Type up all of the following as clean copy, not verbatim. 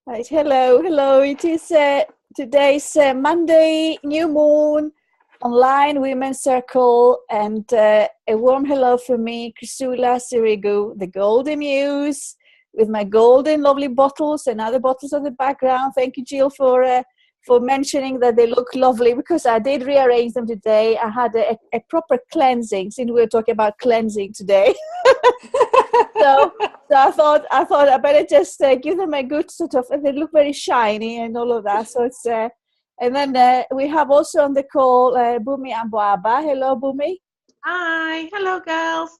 Right, hello. It is today's Monday, new moon, online women's circle, and a warm hello from me, Chrisoula, Sirigou, the golden Muse, with my golden lovely bottles and other bottles in the background. Thank you, Jill, for mentioning that they look lovely, because I did rearrange them today. I had a proper cleansing, since we were talking about cleansing today. So I thought I better just give them a good sort of, and they look very shiny and all of that. So it's and then we have also on the call Bumi and Boaba. Hello, Bumi. Hi, hello girls.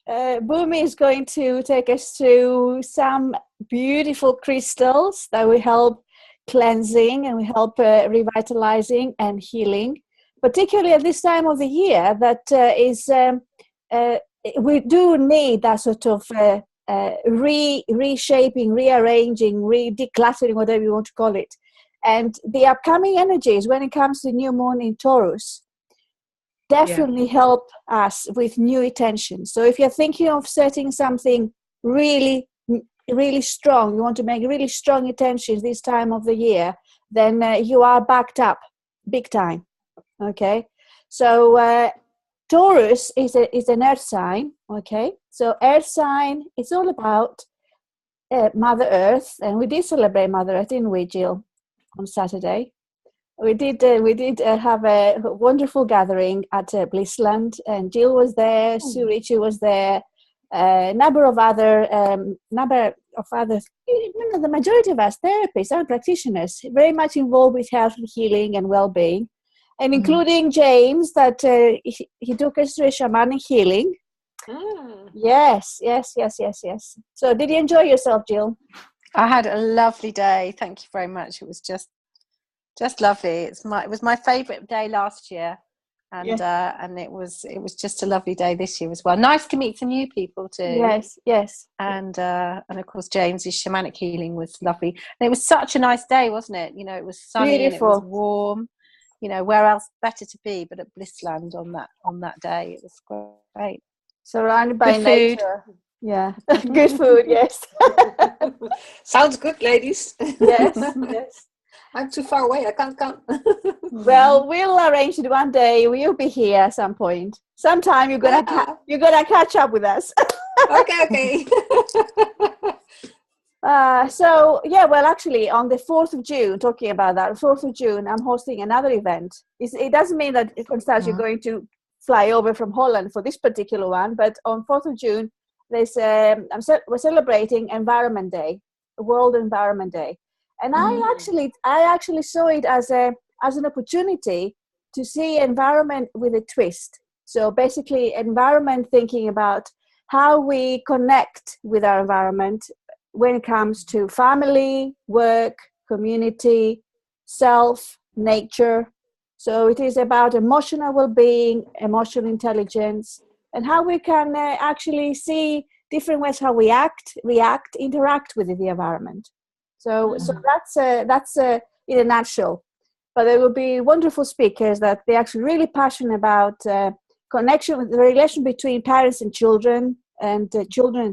Bumi is going to take us through some beautiful crystals that will help cleansing and will help revitalizing and healing, particularly at this time of the year that is. We do need that sort of reshaping, rearranging, decluttering, whatever you want to call it. And the upcoming energies, when it comes to new moon in Taurus, definitely help us with new intentions. So if you're thinking of setting something really strong, you want to make really strong intentions this time of the year, then you are backed up big time. Okay, so Taurus is an earth sign, okay? So earth sign, it's all about Mother Earth, and we did celebrate Mother Earth, didn't we, Jill, on Saturday? We did have a wonderful gathering at Blissland, and Jill was there, Surichi was there, number of others. The majority of us therapists and practitioners very much involved with health and healing and well-being. And including James, that he took us through a shamanic healing. Yes. So did you enjoy yourself, Jill? I had a lovely day. Thank you very much. It was just lovely. It was my favourite day last year, and it was just a lovely day this year as well. Nice to meet some new people too. Yes. And of course James's shamanic healing was lovely. And it was such a nice day, wasn't it? You know, it was sunny. Beautiful. And it was warm. You know, where else better to be but at Blissland on that day? It was great. Surrounded by good nature. Food. Yeah, good food. Yes. Sounds good, ladies. Yes. I'm too far away. I can't come. Well, we'll arrange it one day. We'll be here at some point. Sometime you're gonna catch up with us. Okay. Well, actually, on the 4th of June, talking about that, 4th of June, I'm hosting another event. It doesn't mean that, Constance, you're going to fly over from Holland for this particular one, but on 4th of June, we're celebrating Environment Day, World Environment Day. And I actually saw it as an opportunity to see environment with a twist. So basically, environment, thinking about how we connect with our environment when it comes to family, work, community, self, nature. So it is about emotional well-being, emotional intelligence, and how we can actually see different ways how we act, react, interact with the environment. So that's in a nutshell. But there will be wonderful speakers that they're actually really passionate about connection with the relation between parents and children and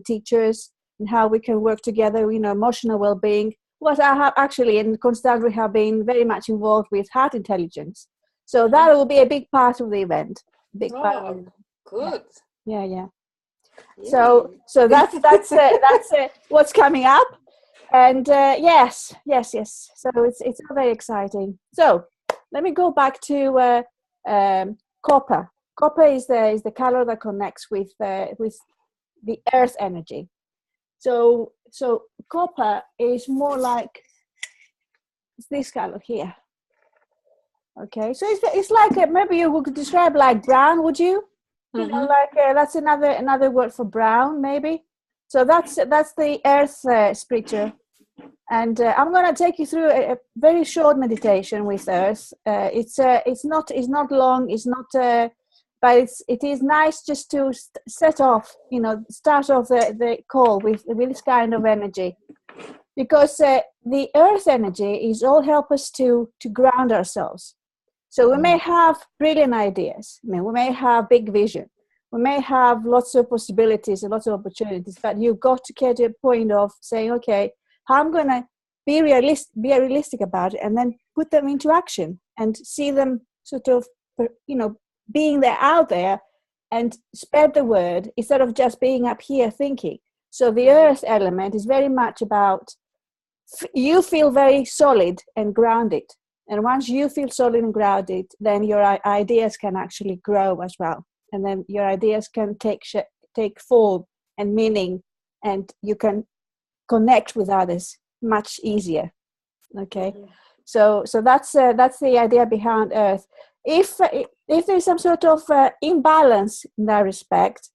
teachers, and how we can work together, emotional well-being. What I have actually, in Constance, we have been very much involved with heart intelligence. So that will be a big part of the event. Good. Yeah. So that's what's coming up. And yes. So it's very exciting. So let me go back to copper. Copper is the color that connects with the earth energy. So copper is more like this color here. Okay, so it's like maybe you would describe like brown, would you? You know, like that's another word for brown, maybe. So that's the earth spiritual. And I'm going to take you through a very short meditation with earth. It's not long. It's not. But it is nice just to start off the call with this kind of energy, because the earth energy is all help us to ground ourselves. So we may have brilliant ideas. We may have big vision. We may have lots of possibilities and lots of opportunities, but you've got to get to a point of saying, okay, how I'm going to be realistic about it, and then put them into action and see them sort of, being there out there, and spread the word instead of just being up here thinking. So the earth element is very much about you feel very solid and grounded. And once you feel solid and grounded, then your ideas can actually grow as well. And then your ideas can take form and meaning, and you can connect with others much easier. Okay, so that's the idea behind earth. If there's some sort of imbalance in that respect,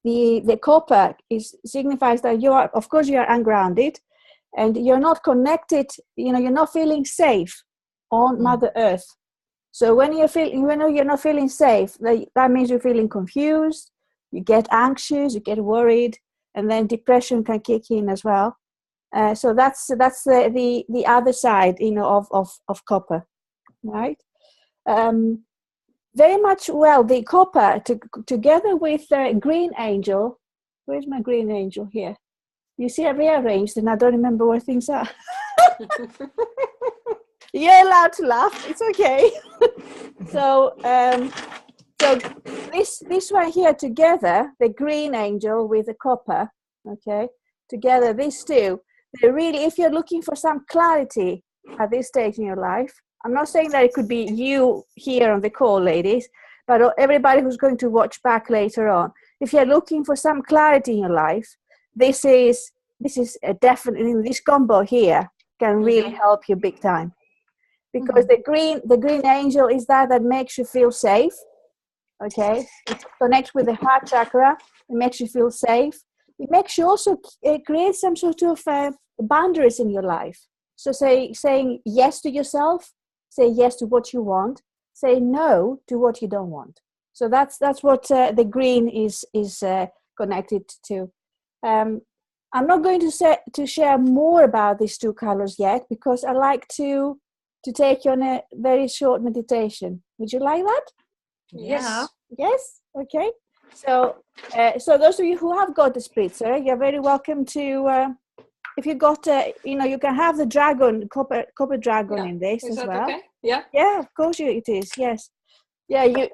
the copper signifies that you are ungrounded, and you're not connected. You're not feeling safe on Mother Earth. So when you're not feeling safe, that means you're feeling confused. You get anxious, you get worried, and then depression can kick in as well. So that's the other side, of copper, right? Very much well. The copper together with green angel. Where's my green angel here? You see, I've rearranged, and I don't remember where things are. You're allowed to laugh. It's okay. So this one here together, the green angel with the copper, okay, together, these two, they really, if you're looking for some clarity at this stage in your life, I'm not saying that it could be you here on the call, ladies, but everybody who's going to watch back later on, if you're looking for some clarity in your life, this is definitely, this combo here can really help you big time. Because the green angel is that makes you feel safe. Okay, it connects with the heart chakra. It makes you feel safe. It makes you also create some sort of boundaries in your life. So saying yes to yourself, say yes to what you want, say no to what you don't want. So that's what the green is connected to. I'm not going to share more about these two colors yet, because I like to take you on a very short meditation. Would you like that? Yes. Yes? Okay. So those of you who have got the spritzer, you're very welcome to, if you got, you can have the dragon, copper dragon in this Is as that well. okay? Yeah. Yeah, of course it is. Yes. Yeah, you're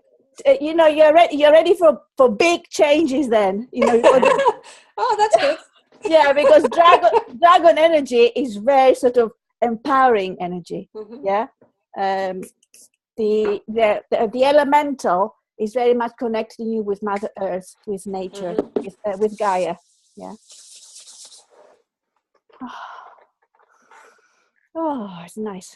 ready for big changes then. Oh, that's good. Yeah, because dragon energy is very sort of empowering energy. Yeah. The elemental is very much connecting you with Mother Earth, with nature, with Gaia. Yeah. Oh, it's nice.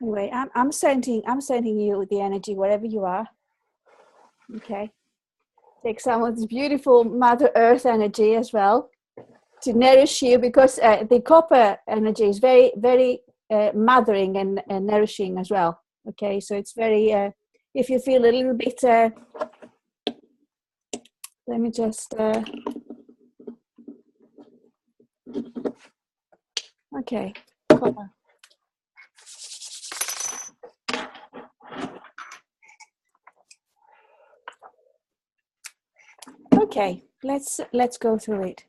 Anyway, I'm sending you the energy wherever you are. Okay. Take some of this beautiful Mother Earth energy as well to nourish you, because the copper energy is very, very mothering and nourishing as well. Okay, so it's very, if you feel a little bit, let me just, okay, copper. Okay, let's go through it.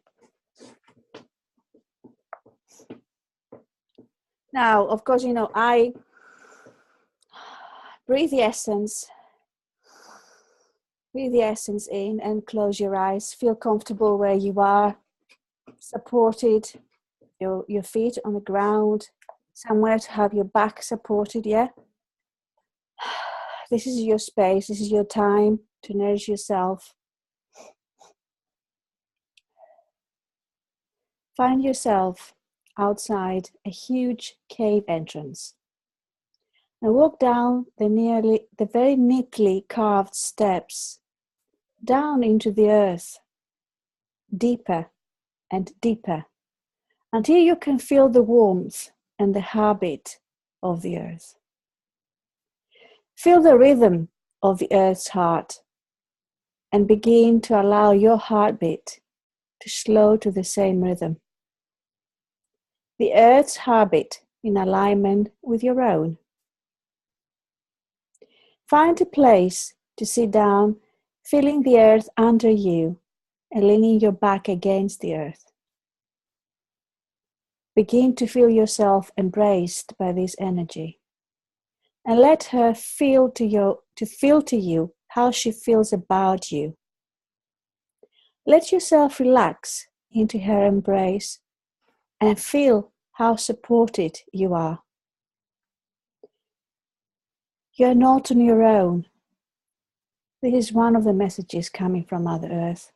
Now, of course, I breathe the essence in and close your eyes. Feel comfortable where you are, supported, your feet on the ground, somewhere to have your back supported, yeah? This is your space, this is your time to nourish yourself. Find yourself outside a huge cave entrance and walk down the very neatly carved steps down into the earth, deeper and deeper, until you can feel the warmth and the heartbeat of the earth. Feel the rhythm of the earth's heart and begin to allow your heartbeat to slow to the same rhythm. The earth's heartbeat in alignment with your own. Find a place to sit down, feeling the earth under you and leaning your back against the earth. Begin to feel yourself embraced by this energy, and let her feel to you how she feels about you. Let yourself relax into her embrace and feel how supported you are. You are not on your own. This is one of the messages coming from Mother Earth.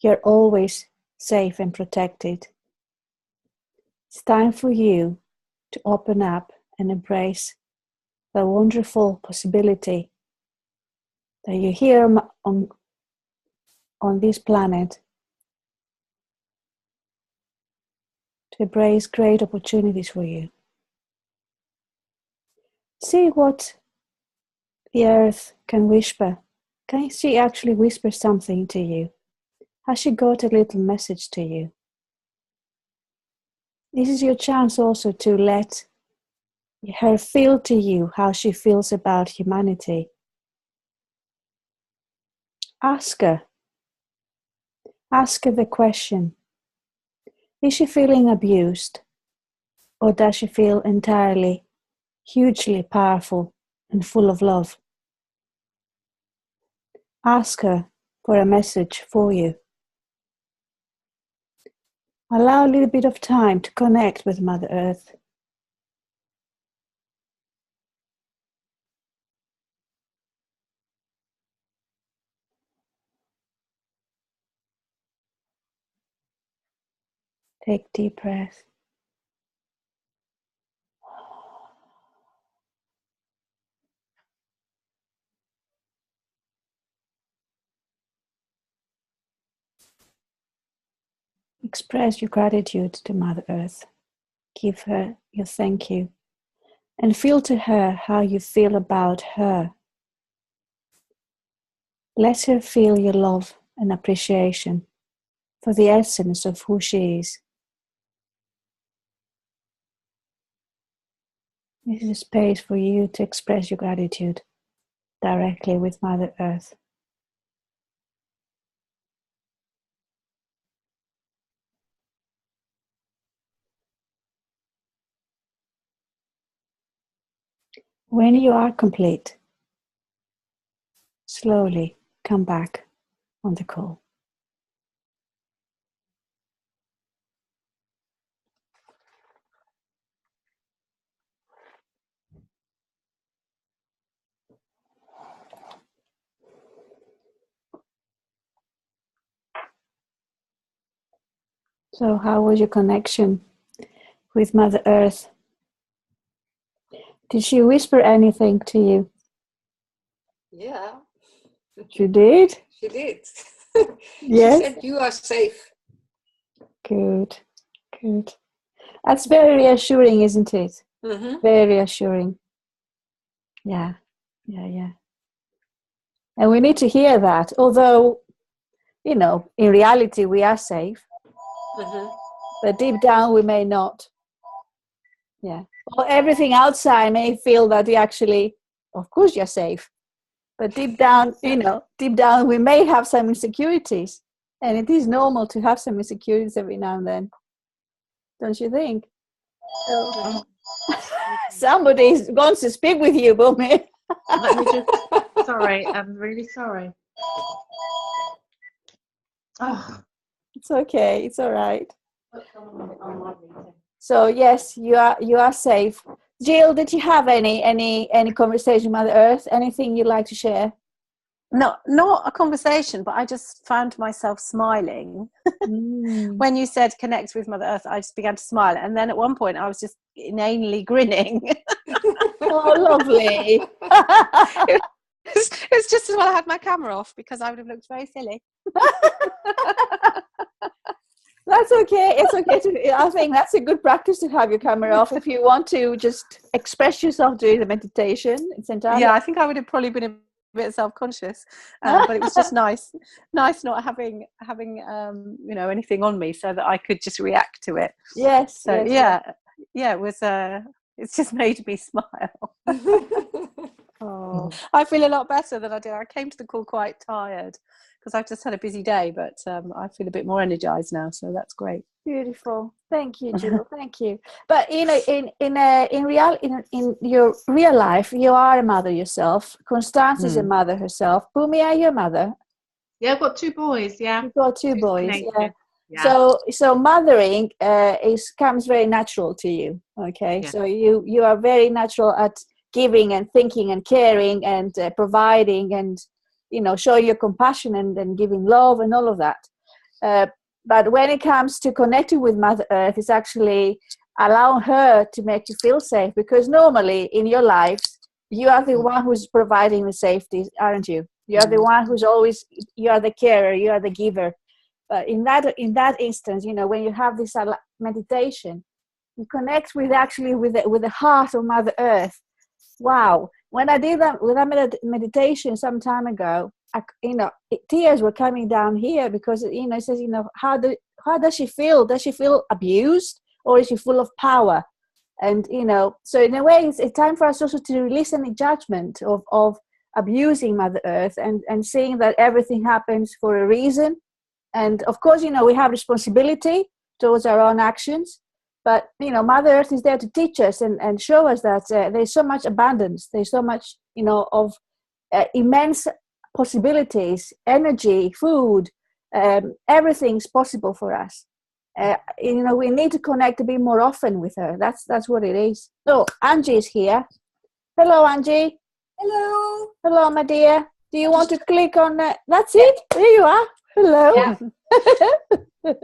You're always safe and protected. It's time for you to open up and embrace the wonderful possibility that you're here on this planet to embrace great opportunities for you. See what the earth can whisper. Can she actually whisper something to you? Has she got a little message to you? This is your chance also to let her feel to you how she feels about humanity. Ask her the question, is she feeling abused, or does she feel entirely, hugely powerful and full of love? Ask her for a message for you. Allow a little bit of time to connect with Mother Earth. Take deep breath. Express your gratitude to Mother Earth. Give her your thank you. And feel to her how you feel about her. Let her feel your love and appreciation for the essence of who she is. This is a space for you to express your gratitude directly with Mother Earth. When you are complete, slowly come back on the call. So how was your connection with Mother Earth? Did she whisper anything to you? Yeah. She did? She did. Yes. She said, you are safe. Good, good. That's very reassuring, isn't it? Mm-hmm. Very reassuring. Yeah, yeah, yeah. And we need to hear that, although, you know, in reality we are safe, but deep down we may not. Yeah. Well, everything outside may feel that we actually, of course you're safe, but deep down, you know, deep down we may have some insecurities, and it is normal to have some insecurities every now and then, don't you think? So, somebody wants to speak with you, Bumi. Let me just, sorry, I'm really sorry. Oh. It's okay, it's all right. So yes, you are safe. Jill, did you have any conversation with Mother Earth? Anything you'd like to share? Not a conversation, but I just found myself smiling. When you said connect with Mother Earth, I just began to smile. And then at one point I was just inanely grinning. Oh, lovely. It's just as well I had my camera off, because I would have looked very silly. That's okay. It's okay. I think that's a good practice to have your camera off if you want to just express yourself during the meditation. It's entirely. Yeah, I think I would have probably been a bit self-conscious, but it was just nice not having you know, anything on me, so that I could just react to it. Yes. So yes, yeah, it was. It's just made me smile. Oh. I feel a lot better than I did. I came to the call quite tired, because I've just had a busy day, but I feel a bit more energized now, so that's great. Beautiful. Thank you, Jill. Thank you. But in your real life, you are a mother yourself. Constance is a mother herself. Bhumi, are you a mother? Yeah, I've got 2 boys. Yeah, You've got 2 boys. Yeah. Yeah. So mothering comes very natural to you. Okay. Yeah. So you are very natural at giving and thinking and caring and providing and showing your compassion and giving love and all of that. But when it comes to connecting with Mother Earth, it's actually allowing her to make you feel safe, because normally in your lives, you are the one who's providing the safety, aren't you? You are the one who's always, you are the carer, you are the giver. But in that instance, when you have this meditation, you connect with the heart of Mother Earth. Wow. When I did that with that meditation some time ago, tears were coming down here, because it says, how does she feel? Does she feel abused, or is she full of power? And so in a way, it's time for us also to release any judgment of abusing Mother Earth, and seeing that everything happens for a reason. And of course, we have responsibility towards our own actions. But, Mother Earth is there to teach us and show us that there's so much abundance. There's so much, of immense possibilities, energy, food, everything's possible for us. We need to connect a bit more often with her. That's what it is. So, Angie is here. Hello, Angie. Hello. Hello, my dear. Do you want to click on that? That's it. There you are. Hello. Yeah.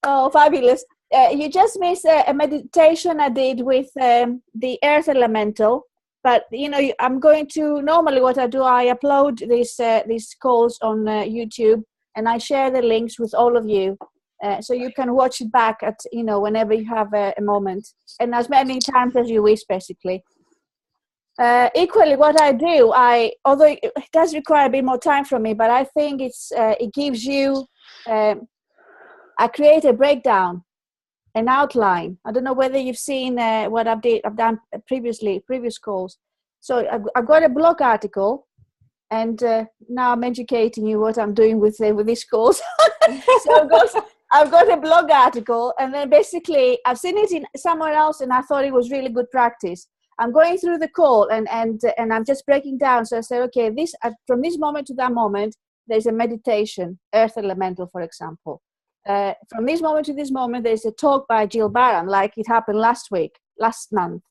Oh, fabulous. You just missed a meditation I did with the earth elemental, but I'm going to, normally what I do, I upload these calls on YouTube, and I share the links with all of you, so you can watch it back at whenever you have a moment, and as many times as you wish, basically. Equally, what I do, although it does require a bit more time from me, but I think it gives you, I create a breakdown, an outline. I don't know whether you've seen what I've done previous calls. So I've got a blog article, and now I'm educating you what I'm doing with these calls. So I've got a blog article, and then basically I've seen it in somewhere else, and I thought it was really good practice. I'm going through the call, and I'm just breaking down. So I said, okay, from this moment to that moment, there's a meditation, Earth Elemental, for example. From this moment to this moment, there's a talk by Jill Barron, like it happened last month.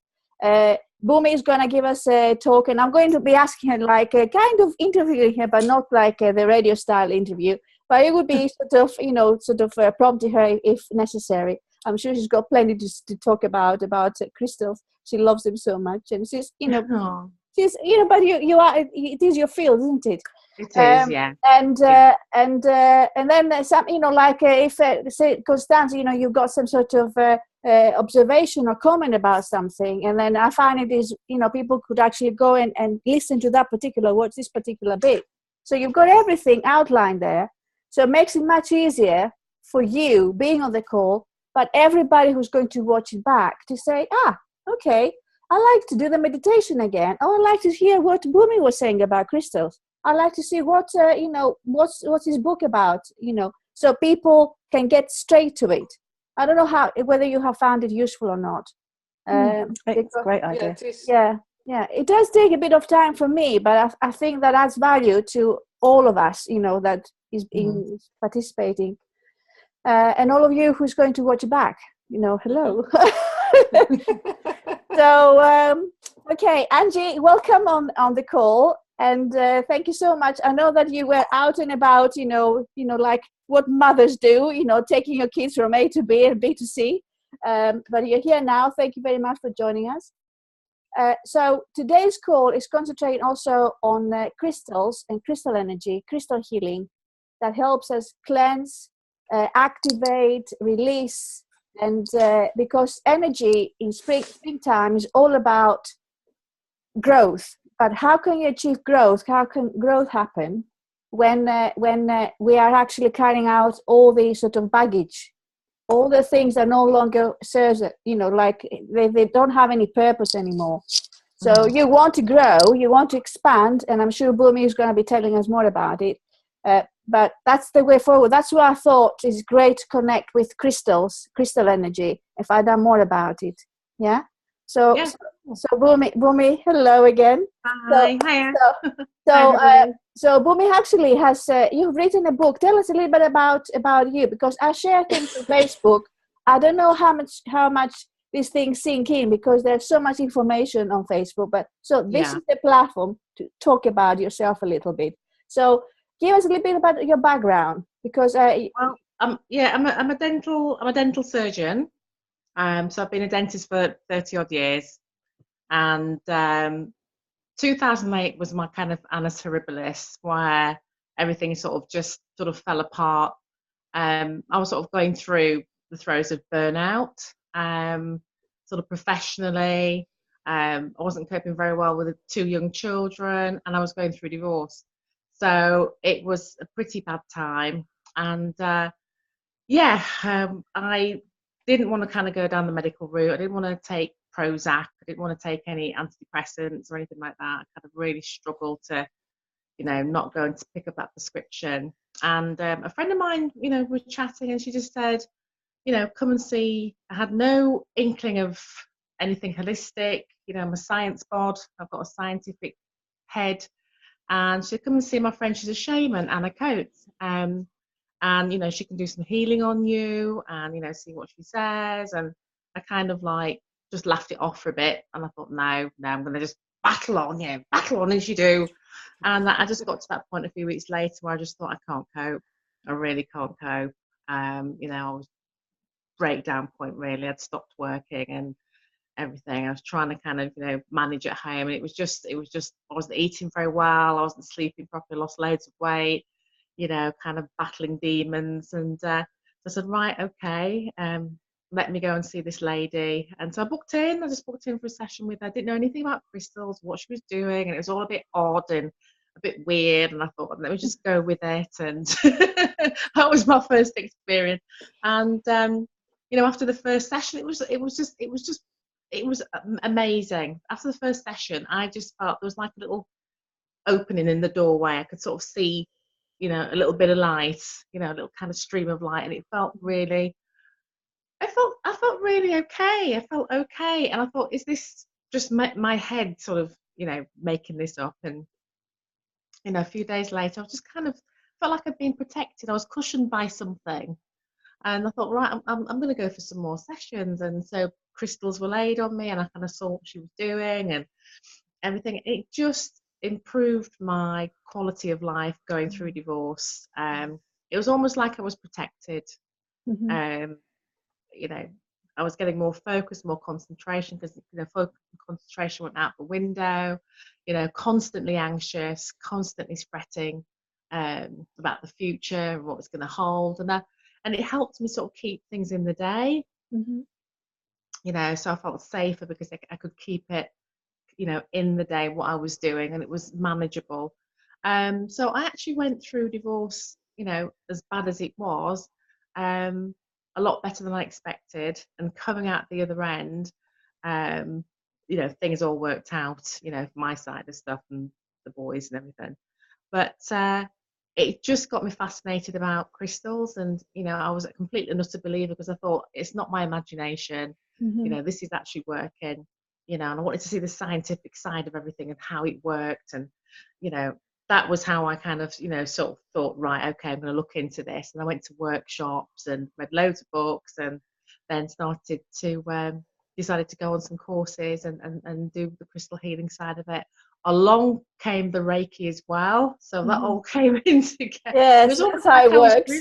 Bhumi is going to give us a talk, and I'm going to be asking her, like kind of interviewing her, but not like the radio style interview. But it would be sort of prompting her if necessary. I'm sure she's got plenty to talk about crystals. She loves them so much, and she's she's but you are, it is your field, isn't it? It is, yeah. And then some, like if say Constance, you've got some sort of observation or comment about something, and then I find it is, people could actually go and listen to that what's this particular bit. So you've got everything outlined there, so it makes it much easier for you being on the call, but everybody who's going to watch it back to say, okay, I like to do the meditation again. Oh, I like to hear what Bhumi was saying about crystals. I like to see what's his book about, so people can get straight to it. I don't know whether you have found it useful or not. It's a great idea. Yeah. It does take a bit of time for me, but I think that adds value to all of us, that is participating. And all of you who's going to watch it back, hello. So, okay, Angie, welcome on the call. And thank you so much. I know that you were out and about, like what mothers do, taking your kids from A to B and B to C. But you're here now. Thank you very much for joining us. So today's call is concentrating also on crystals and crystal energy, crystal healing that helps us cleanse, activate, release. And because energy in springtime is all about growth. But how can you achieve growth? How can growth happen when we are actually carrying out all the sort of baggage, all the things that no longer serves, like they don't have any purpose anymore. So you want to grow, you want to expand, and I'm sure Bhumi is going to be telling us more about it. But that's the way forward. That's what I thought is great to connect with crystal energy, and find out more about it. Yeah. So, Yeah. so Bhumi, hello again. Hi. Hiya. So Bhumi actually has, you've written a book. Tell us a little bit about you, because I share things on Facebook. I don't know how much these things sink in, because there's so much information on Facebook. But so this is the platform to talk about yourself a little bit. So give us a little bit about your background, because I'm a dental surgeon. So I've been a dentist for 30 odd years, and 2008 was my kind of annus horribilis, where everything sort of fell apart. I was sort of going through the throes of burnout, sort of professionally. I wasn't coping very well with 2 young children, and I was going through divorce. So it was a pretty bad time. And I didn't want to kind of go down the medical route. I didn't want to take Prozac. I didn't want to take any antidepressants or anything like that. I kind of really struggled to, not going to pick up that prescription. And a friend of mine, was chatting, and she just said, come and see. I had no inkling of anything holistic. I'm a science bod. I've got a scientific head. And she said, come and see my friend. She's a shaman, Anna Coates. And she can do some healing on you, and see what she says. And I kind of like just laughed it off for a bit, and I thought, no, I'm going to just battle on as you do. And I just got to that point a few weeks later where I just thought, I can't cope. I really can't cope. I was breakdown point, really. I'd stopped working and everything. I was trying to kind of manage at home, and it was just I wasn't eating very well. I wasn't sleeping properly. Lost loads of weight. Kind of battling demons. And so I said, right, okay, let me go and see this lady. And so I just booked in for a session with her. I didn't know anything about crystals, what she was doing, and it was all a bit odd and a bit weird. And I thought, let me just go with it. And that was my first experience. And after the first session, it was amazing. After the first session, I just felt there was like a little opening in the doorway. I could sort of see a little bit of light, a little kind of stream of light, and it felt really, I felt really okay. I felt okay, and I thought, is this just my head sort of, making this up? And a few days later, I was just kind of felt like I'd been protected. I was cushioned by something, and I thought, right, I'm going to go for some more sessions. And so crystals were laid on me, and I kind of saw what she was doing and everything. It just improved my quality of life going through divorce. It was almost like I was protected. mm-hmm. I was getting more focus, more concentration, because focus and concentration went out the window. Constantly anxious, constantly fretting about the future and what was going to hold, and it helped me sort of keep things in the day. Mm-hmm. So I felt safer because I could keep it in the day what I was doing, and it was manageable. So I actually went through divorce, as bad as it was, a lot better than I expected. And coming out the other end, things all worked out, for my side of stuff and the boys and everything. But it just got me fascinated about crystals, and I was a complete and utter believer, because I thought, it's not my imagination. Mm-hmm. This is actually working. And I wanted to see the scientific side of everything and how it worked. And, that was how I kind of, sort of thought, right, okay, I'm going to look into this. And I went to workshops and read loads of books, and then started to, decided to go on some courses and do the crystal healing side of it. Along came the Reiki as well. So that all came in together. Yes, that's how it works.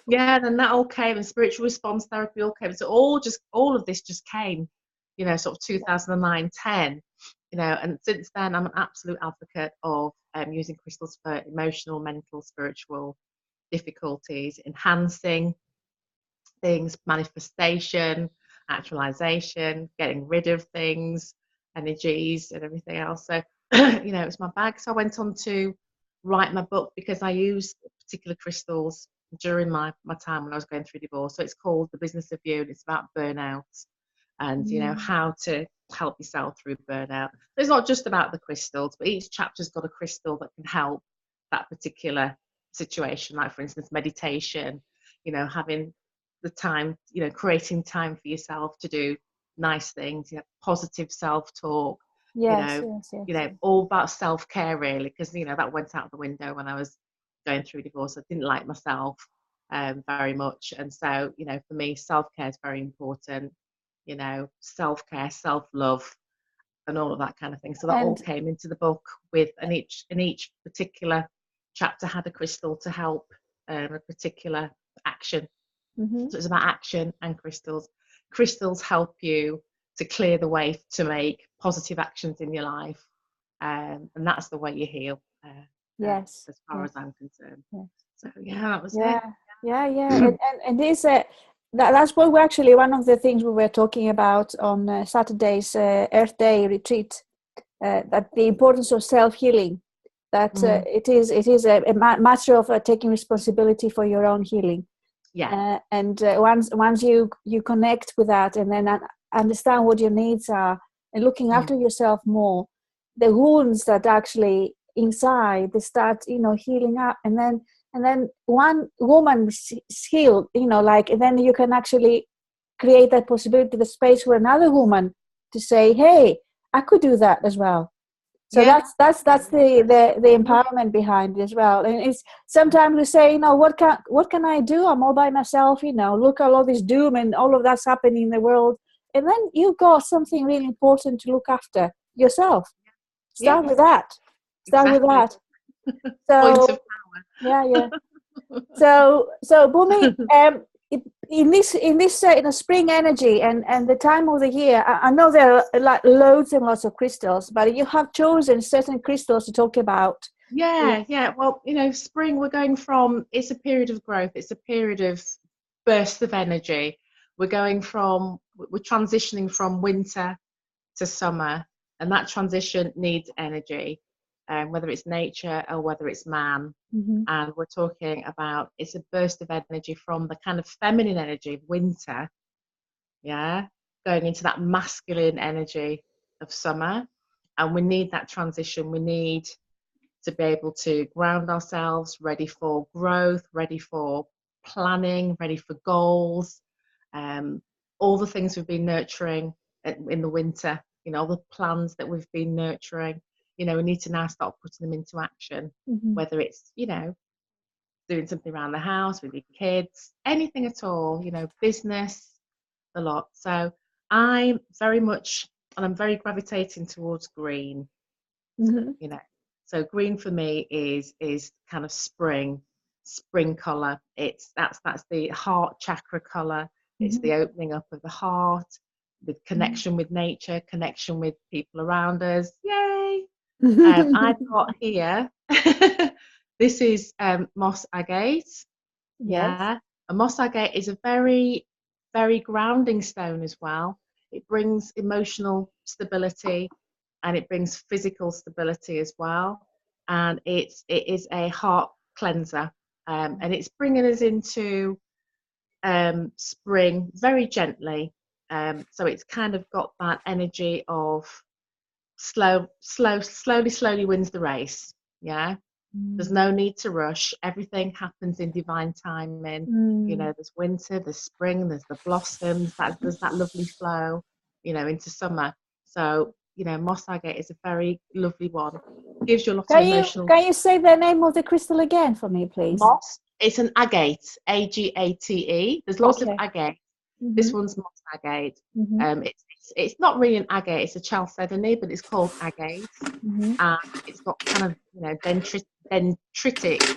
Yeah, then that all came, and spiritual response therapy all came. So all of this just came, sort of 2009, 10, and since then I'm an absolute advocate of using crystals for emotional, mental, spiritual difficulties, enhancing things, manifestation, actualization, getting rid of things, energies and everything else. So, it's my bag. So I went on to write my book, because I used particular crystals during my time when I was going through divorce. So it's called The Business of You, and it's about burnout and how to help yourself through burnout. So it's not just about the crystals, but each chapter's got a crystal that can help that particular situation, like for instance meditation, having the time, creating time for yourself to do nice things, positive self-talk, Yes, all about self-care really, because that went out the window when I was going through divorce. I didn't like myself very much, and so for me self-care is very important, self-care, self-love, and all of that kind of thing. So that all came into the book with, and each particular chapter had a crystal to help a particular action. So it's about action and crystals. Crystals help you to clear the way to make positive actions in your life, and that's the way you heal. Yes, as far as I'm concerned. Yes. So that was yeah, it. yeah. and this that's what we actually, one of the things we were talking about on Saturday's Earth Day retreat, that the importance of self-healing, that it is a matter of taking responsibility for your own healing. Yeah. And once you connect with that, and then understand what your needs are, and looking after yourself more, the wounds that actually inside, they start healing up, and then one woman is healed, and then you can actually create that possibility, the space for another woman to say, hey, I could do that as well. So that's the empowerment behind it as well. And it's sometimes we say, what can I do? I'm all by myself, look at all this doom and all of that's happening in the world. And then you've got something really important to look after yourself. Start with that. Start with that. So, point of power. Yeah. So Bhumi, in this spring energy and the time of the year, I know there are like loads and lots of crystals, but you have chosen certain crystals to talk about. Yeah. Well, spring, we're going from, it's a period of growth. It's a period of bursts of energy. We're transitioning from winter to summer, and that transition needs energy, whether it's nature or whether it's man. And we're talking about, it's a burst of energy from the kind of feminine energy of winter, going into that masculine energy of summer. And we need that transition. We need to be able to ground ourselves, ready for growth, ready for planning, ready for goals, all the things we've been nurturing in the winter, all the plans that we've been nurturing, we need to now start putting them into action, whether it's, doing something around the house with your kids, anything at all, business, a lot. So I'm very much, and I'm very gravitating towards green, so green for me is kind of spring color. That's the heart chakra color. It's the opening up of the heart, the connection with nature, connection with people around us. Yay! I've got here, this is moss agate. Yeah, and moss agate is a very, very grounding stone as well. It brings emotional stability, and it brings physical stability as well. And it is a heart cleanser, and it's bringing us into spring very gently. So it's kind of got that energy of slowly wins the race. Yeah. There's no need to rush. Everything happens in divine timing. There's winter, there's spring, there's the blossoms, there's that lovely flow, into summer. So, moss agate is a very lovely one. Gives you a lot of emotional. Can you say the name of the crystal again for me, please? Moss. It's an agate, agate. There's lots of agate. This one's moss agate. It's not really an agate, it's a chalcedony, but it's called agate. And it's got kind of dendritic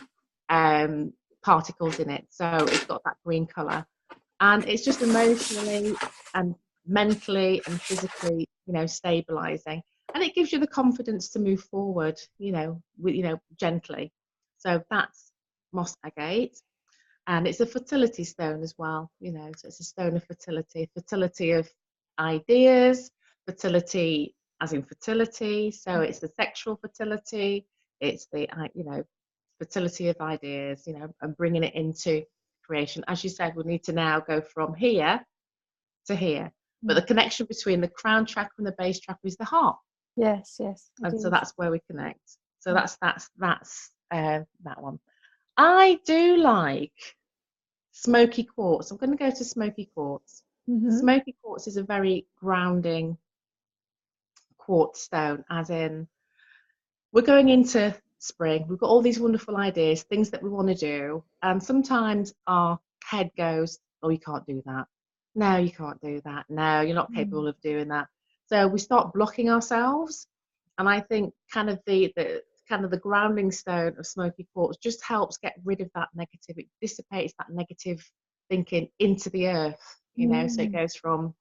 particles in it, so it's got that green color, and it's just emotionally and mentally and physically stabilizing, and it gives you the confidence to move forward gently. So that's moss agate. And it's a fertility stone as well, so it's a stone of fertility of ideas, fertility as in fertility. So it's the sexual fertility, it's the, fertility of ideas, and bringing it into creation. As you said, we need to now go from here to here. But the connection between the crown chakra and the base chakra is the heart. Yes. And so that's where we connect. So that's that one. I do like smoky quartz. I'm going to go to smoky quartz. Smoky quartz is a very grounding quartz stone, as in we're going into spring. We've got all these wonderful ideas, things that we want to do. And sometimes our head goes, oh, you can't do that. No, you can't do that. No, you're not capable of doing that. So we start blocking ourselves. And I think kind of the grounding stone of smoky quartz just helps get rid of that negative. It dissipates that negative thinking into the earth, you know, so it goes from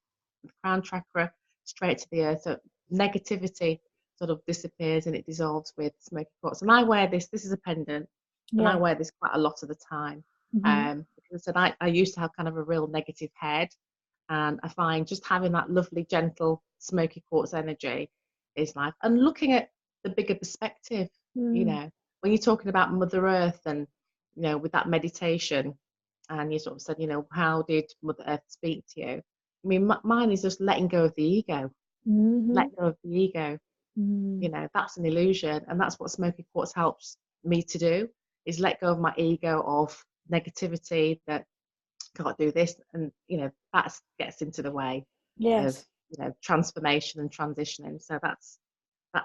the crown chakra straight to the earth. So negativity sort of disappears and it dissolves with smoky quartz. And I wear this is a pendant, and I wear this quite a lot of the time. Because I used to have kind of a real negative head, and I find just having that lovely, gentle, smoky quartz energy is life. And looking at the bigger perspective, you know, when you're talking about Mother Earth and, you know, with that meditation, and you sort of said, you know, how did Mother Earth speak to you? I mean, mine is just letting go of the ego. Let go of the ego. You know, that's an illusion, and that's what smoky quartz helps me to do, is let go of my ego of negativity that can't do this, and you know, that gets into the way of, you know, transformation and transitioning. So that's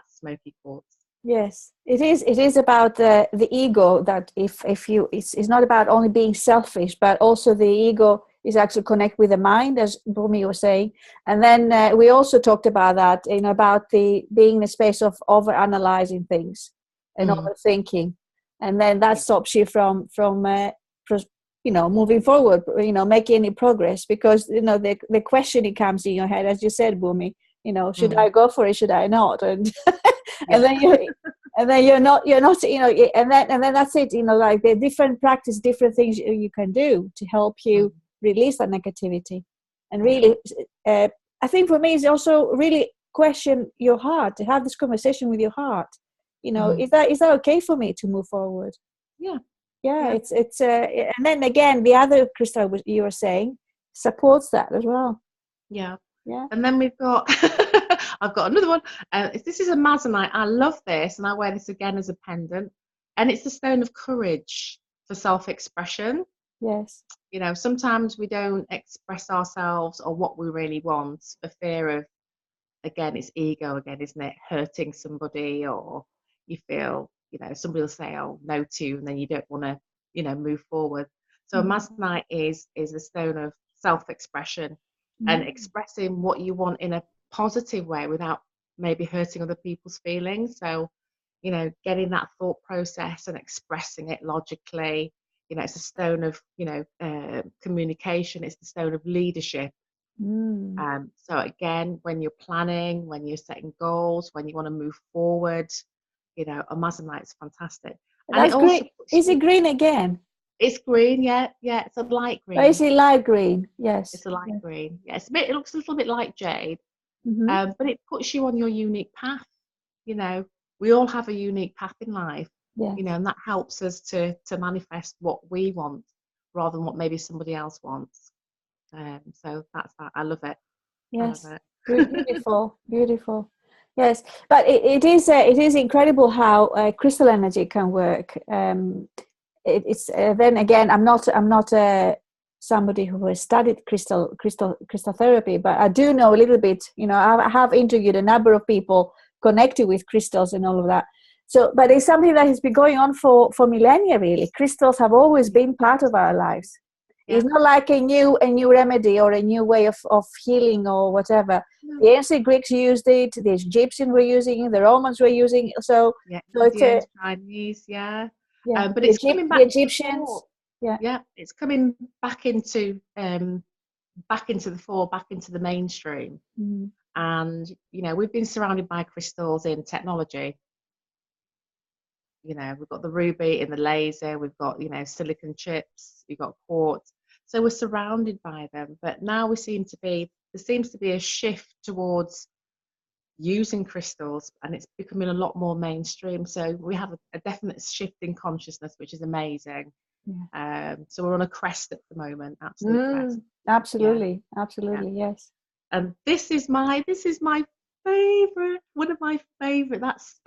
smoky quartz. Yes, it is about the ego, that if you it's not about only being selfish, but also the ego is actually connect with the mind, as Bhumi was saying. And then we also talked about that, you know, about the being in a space of over analyzing things and overthinking, and then that stops you from you know, moving forward, you know, making any progress, because you know the questioning comes in your head, as you said, Bhumi, you know, should I go for it, should I not? And and then you're not, you know, and then that's it, you know, like the different practice, different things you can do to help you release that negativity. And really, I think for me, it's also really question your heart, to have this conversation with your heart. You know, is that okay for me to move forward? It's and then again, the other crystal you were saying supports that as well. And then we've got I've got another one. This is a Mazanite. I love this, and I wear this again as a pendant, and it's the stone of courage for self-expression. You know, sometimes we don't express ourselves or what we really want for fear of, again, it's ego again, isn't it, hurting somebody, or you feel, you know, somebody will say, oh, no to you, and then you don't want to, you know, move forward. So Mazanite is a stone of self-expression and expressing what you want in a positive way without maybe hurting other people's feelings. So, you know, getting that thought process and expressing it logically. You know, it's a stone of, you know, communication. It's the stone of leadership. So again, when you're planning, when you're setting goals, when you want to move forward, you know, a Mazanite is fantastic. And that's great. Is it green again? It's green, yeah, it's a light green. Oh, is it light green? Yes. It's a light green. Yeah, it looks a little bit like jade, but it puts you on your unique path. You know, we all have a unique path in life. You know, and that helps us to manifest what we want rather than what maybe somebody else wants. So that's that. I love it. Yes, I love it. Beautiful. Yes, but it is incredible how crystal energy can work. It's then again, I'm not somebody who has studied crystal therapy, but I do know a little bit. You know, I have interviewed a number of people connected with crystals and all of that. So, but it's something that has been going on for millennia, really. Crystals have always been part of our lives. It's not like a new remedy or a new way of healing or whatever. The ancient Greeks used it, the Egyptians were using it, the Romans were using it. So it's Chinese, but it's coming back. The Egyptians, it's coming back into the fore, back into the mainstream. And you know, we've been surrounded by crystals in technology. You know, we've got the ruby in the laser, we've got, you know, silicon chips, we've got quartz. So we're surrounded by them. But now there seems to be a shift towards using crystals, and it's becoming a lot more mainstream. So we have a definite shift in consciousness, which is amazing. So we're on a crest at the moment, crest. Absolutely, yes. And this is my favorite, one of my favorite. That's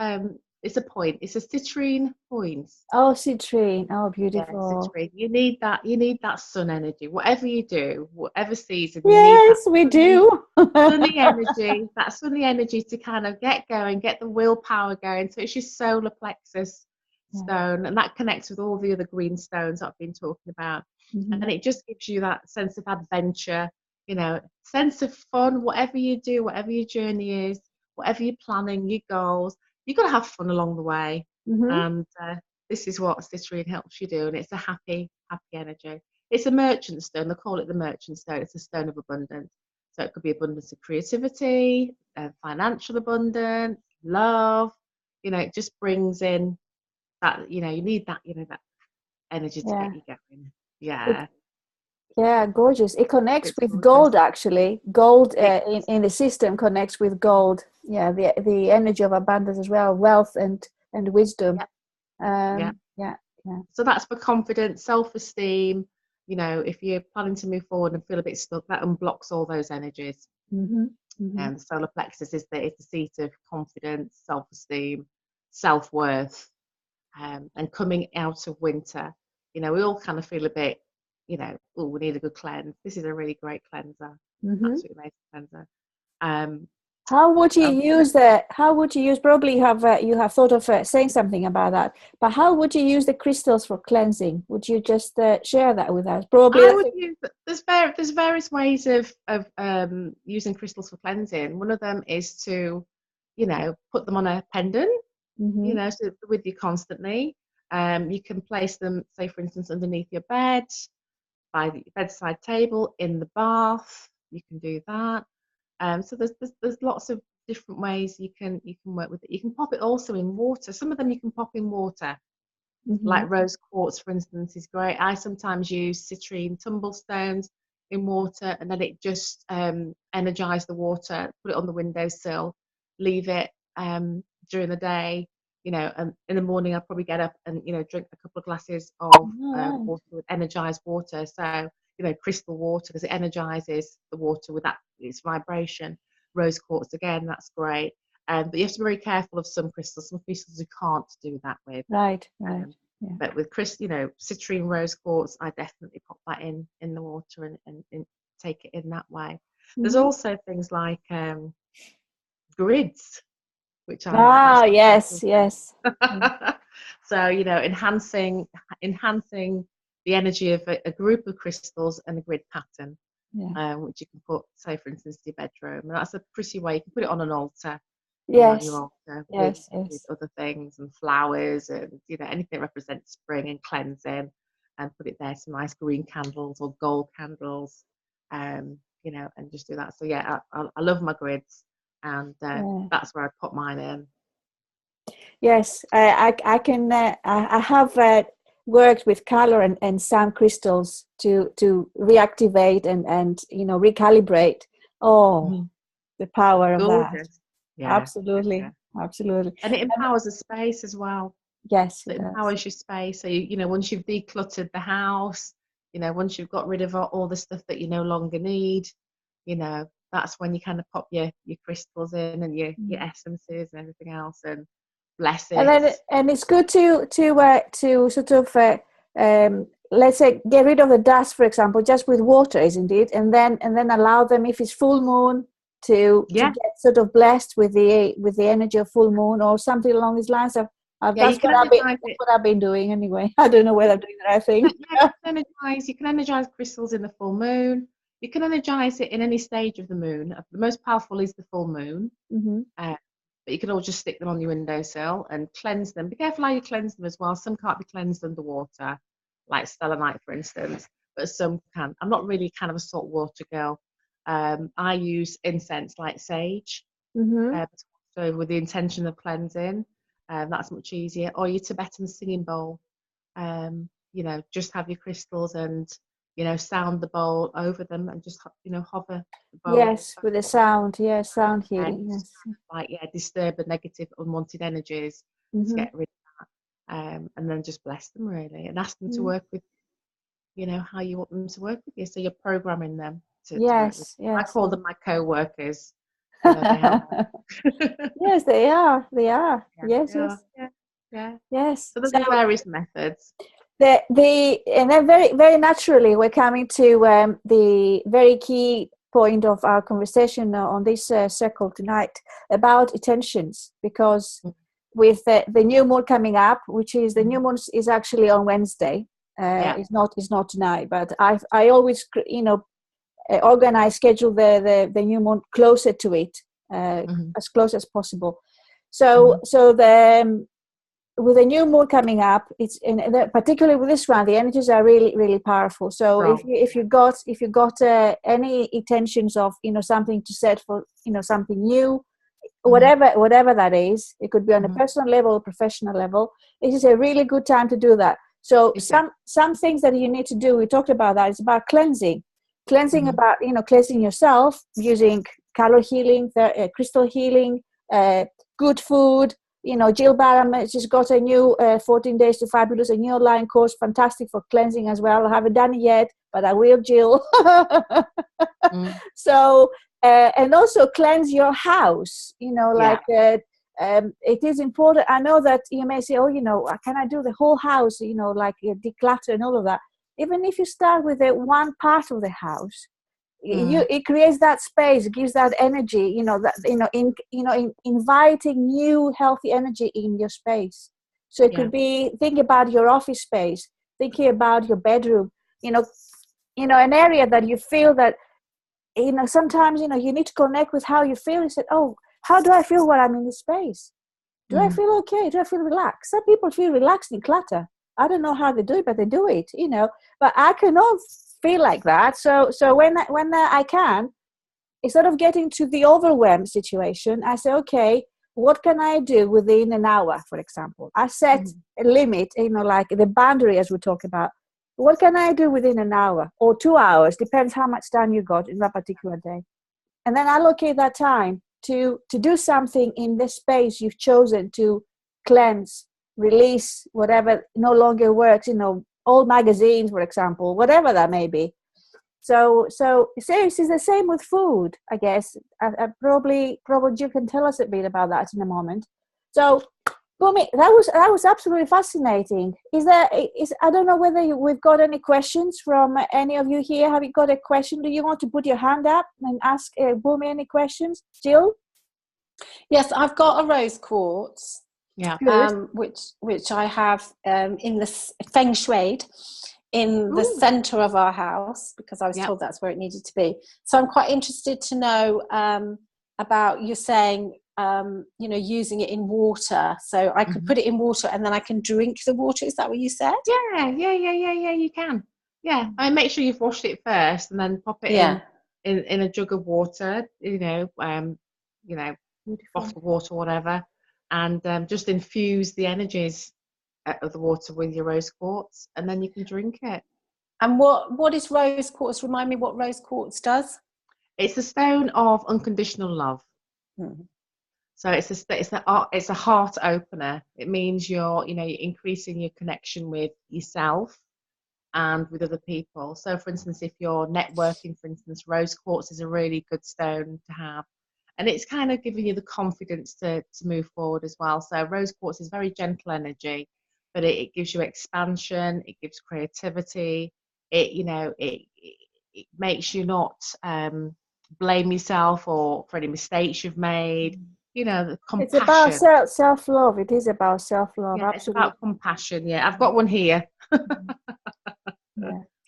It's a point. It's a citrine point. Oh, citrine. Oh, Yeah, beautiful. citrine. You need that. You need that sun energy. Whatever you do, whatever season, you need that Yes, we do. sunny energy. That sunny energy to kind of get going, get the willpower going. So it's your solar plexus Yeah. stone, and that connects with all the other green stones I've been talking about. Mhm. And it just gives you that sense of adventure, sense of fun. Whatever you do, whatever your journey is, whatever you're planning, your goals, you've got to have fun along the way. Mhm. And this is what citrine helps you do, and it's a happy energy. It's a merchant stone. They call it the merchant stone. It's a stone of abundance. So it could be abundance of creativity, financial abundance, love. It just brings in that. You need that. That energy to Yeah. get you going. Yeah. Yeah, gorgeous. It connects It's with gorgeous. gold, actually. Gold in the system connects with gold. Yeah, the energy of abundance as well, wealth and wisdom. Yeah. Yeah. So that's for confidence, self-esteem. If you're planning to move forward and feel a bit stuck, that unblocks all those energies. Mm-hmm. Mm-hmm. And the solar plexus is the seat of confidence, self-esteem, self-worth, and coming out of winter. We all kind of feel a bit, oh, we need a good cleanse. This is a really great cleanser, Mm-hmm. absolutely amazing cleanser. How would you use probably you have thought of saying something about that, but how would you use the crystals for cleansing? Would you just share that with us? Probably I would use, there's various ways of using crystals for cleansing. One of them is to, put them on a pendant, Mm-hmm. so they're with you constantly. You can place them, say for instance, underneath your bed, by the bedside table, in the bath. You can do that. So there's lots of different ways you can work with it. You can pop it also in water. Some of them you can pop in water, Mm-hmm. like rose quartz, for instance, is great. I sometimes use citrine tumblestones in water, and then it just energize the water. Put it on the windowsill, leave it during the day. And in the morning I'll probably get up and drink a couple of glasses of water with energized water. So crystal water, because it energizes the water with its vibration. Rose quartz again, that's great. But you have to be very careful of some crystals. Some crystals you can't do that with. Right. Yeah. But with citrine rose quartz, I definitely pop that in the water and take it in that way. Mm-hmm. There's also things like grids, which I like. Yes. So enhancing the energy of a group of crystals and a grid pattern, which you can put, say for instance, in your bedroom, and that's a pretty way. You can put it on an altar. On your altar with other things and flowers and anything that represents spring and cleansing, and put it there. Some nice green candles or gold candles, and just do that. So yeah, I love my grids, and that's where I put mine in. Yes, I can. I have worked with color and sound crystals to reactivate and recalibrate. The power of that. Yeah, absolutely. And it empowers the space as well. Yes, it empowers your space. So once you've decluttered the house, once you've got rid of all the stuff that you no longer need, that's when you kind of pop your crystals in and your essences and everything else and bless it. And it's good to sort of let's say get rid of the dust, for example, just with water, isn't it? And then allow them, if it's full moon, to get sort of blessed with the energy of full moon or something along these lines. That's what I've been doing anyway. I don't know whether I'm doing the right thing. You can energize crystals in the full moon. You can energize it in any stage of the moon. The most powerful is the full moon. Mm-hmm. But you can all just stick them on your windowsill and cleanse them. Be careful how you cleanse them as well. Some can't be cleansed underwater, like selenite, for instance, but some can. I'm not really kind of a salt water girl. I use incense like sage, so with the intention of cleansing. That's much easier. Or your Tibetan singing bowl. Just have your crystals and sound the bowl over them and just hover the bowl. Yes, with the sound. Yes, sound healing. Yes. Like disturb the negative, unwanted energies. To get rid of that, and then just bless them really, and ask them to work with how you want them to work with you. So you're programming them to work with you. I call them my co-workers. You know, they help. Yes, they are. They are. Yeah, Yes, they are. yes, Yeah. yes. So there's various methods. And then very, very naturally, we're coming to the very key point of our conversation on this circle tonight about intentions, because with the new moon coming up, which is the new moon is actually on Wednesday. It's not tonight, but I always organize, schedule the new moon closer to it, as close as possible. So the with the new moon coming up, it's particularly with this one, the energies are really, really powerful. So if you got any intentions of something to set for something new, whatever that is, it could be on a personal level or professional level. This is a really good time to do that. So some things that you need to do, we talked about that. It's about cleansing about cleansing yourself using color healing, crystal healing, good food. Jill Barham has got a new 14 Days to Fabulous, a new online course, fantastic for cleansing as well. I haven't done it yet, but I will, Jill. So, and also cleanse your house, it is important. I know that you may say, can I do the whole house, declutter and all of that. Even if you start with one part of the house, it creates that space, gives that energy, inviting new healthy energy in your space. So it could be, think about your office space, thinking about your bedroom, an area that you feel that, sometimes, you need to connect with how you feel. You said, oh, how do I feel when I'm in this space? Do I feel okay? Do I feel relaxed? Some people feel relaxed in clutter. I don't know how they do it, but they do it, but I cannot feel like that. So when I can, instead of getting to the overwhelmed situation, I say, okay, what can I do within an hour, for example? I set a limit, like the boundary as we talk about. What can I do within an hour or 2 hours? Depends how much time you got in that particular day. And then allocate that time to do something in the space you've chosen to cleanse, release whatever no longer works, old magazines, for example, whatever that may be. So seriously, it's the same with food, I guess. Probably you can tell us a bit about that in a moment. So, Bumi, that was absolutely fascinating. I don't know whether we've got any questions from any of you here. Have you got a question? Do you want to put your hand up and ask Bumi any questions? Jill? Yes, I've got a rose quartz. Yeah. Which I have in the feng shui in the center of our house, because I was told that's where it needed to be. So I'm quite interested to know about you saying using it in water. So I could put it in water and then I can drink the water. Is that what you said? Yeah, you can. Yeah, I mean, make sure you've washed it first and then pop it in a jug of water, bottled water, whatever, and just infuse the energies of the water with your rose quartz, and then you can drink it. And what is rose quartz? Remind me what rose quartz does. It's the stone of unconditional love. So it's a heart opener. It means you're increasing your connection with yourself and with other people. So for instance, if you're networking, for instance, rose quartz is a really good stone to have. And it's kind of giving you the confidence to move forward as well. So rose quartz is very gentle energy, but it gives you expansion, it gives creativity, it makes you not blame yourself or for any mistakes you've made. The compassion. It's about self-love. It is about self-love. Yeah, absolutely. it's about compassion. Yeah, I've got one here.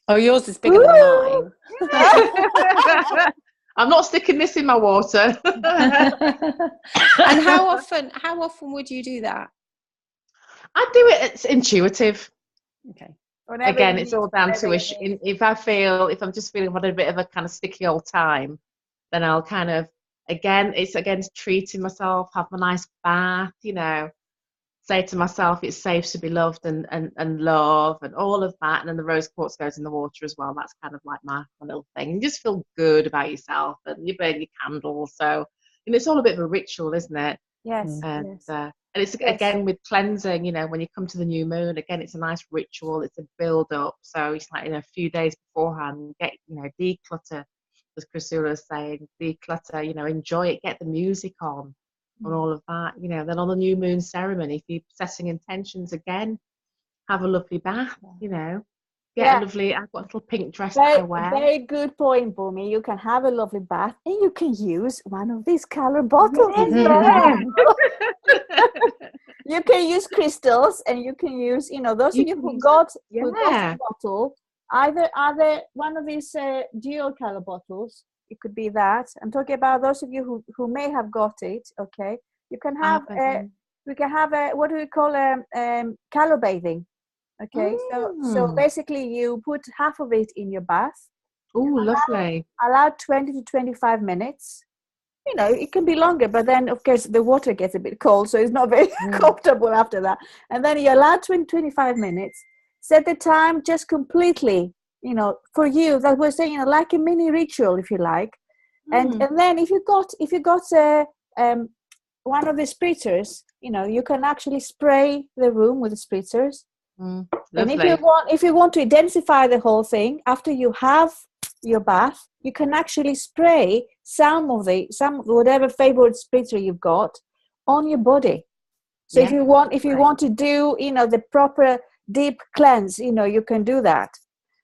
Oh, yours is bigger than mine. I'm not sticking this in my water. And how often would you do that? I do it. It's intuitive. Okay. Again, it's all down to if I'm just feeling I've had a bit of a kind of sticky old time, then I'll kind of it's treating myself, have a nice bath, say to myself it's safe to be loved and love and all of that, and then the rose quartz goes in the water as well. That's kind of like my little thing. You just feel good about yourself, and you burn your candles. So it's all a bit of a ritual, isn't it? Yes. And it's again with cleansing. When you come to the new moon, again, it's a nice ritual. It's a build up. So it's like a few days beforehand, get declutter as Chrisoula was saying, declutter, enjoy it, get the music on and all of that, Then on the new moon ceremony, if you're setting intentions again, have a lovely bath, Get a lovely, I've got a little pink dress that I wear. Very good point, Bumi. You can have a lovely bath and you can use one of these color bottles. Yeah. You can use crystals, and you can use, those of you who got a bottle, either one of these dual color bottles. It could be that. I'm talking about those of you who may have got it. Okay, you can have we can have a, what do we call color bathing. Okay, so basically you put half of it in your bath. Oh, lovely. Allow 20 to 25 minutes. It can be longer, but then of course the water gets a bit cold, so it's not very comfortable after that. And then you allow 20, 25 minutes. Set the time just completely, for you, that we're saying, like a mini ritual, if you like. And then if you got one of the spritzers, you can actually spray the room with the spritzers. And if you want to intensify the whole thing, after you have your bath, you can actually spray some whatever favorite spritzer you've got on your body. So if you want to do the proper deep cleanse, you can do that,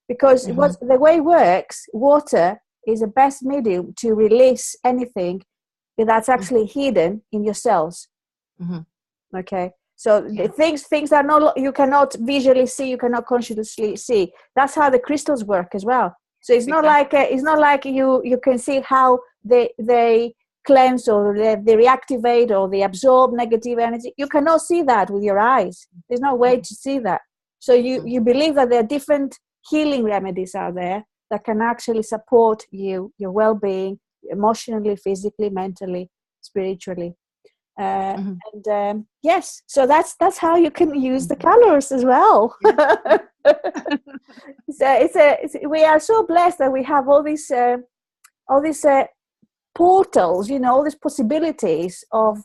because the way it works, water is the best medium to release anything that's actually hidden in your cells. Okay. So the things are not, you cannot visually see, you cannot consciously see. That's how the crystals work as well. So it's not like you can see how they cleanse or they reactivate or they absorb negative energy. You cannot see that with your eyes. There's no way to see that. So you believe that there are different healing remedies out there that can actually support your well-being, emotionally, physically, mentally, spiritually. Yes, so that's how you can use the colors as well. We are so blessed that we have all these portals, all these possibilities of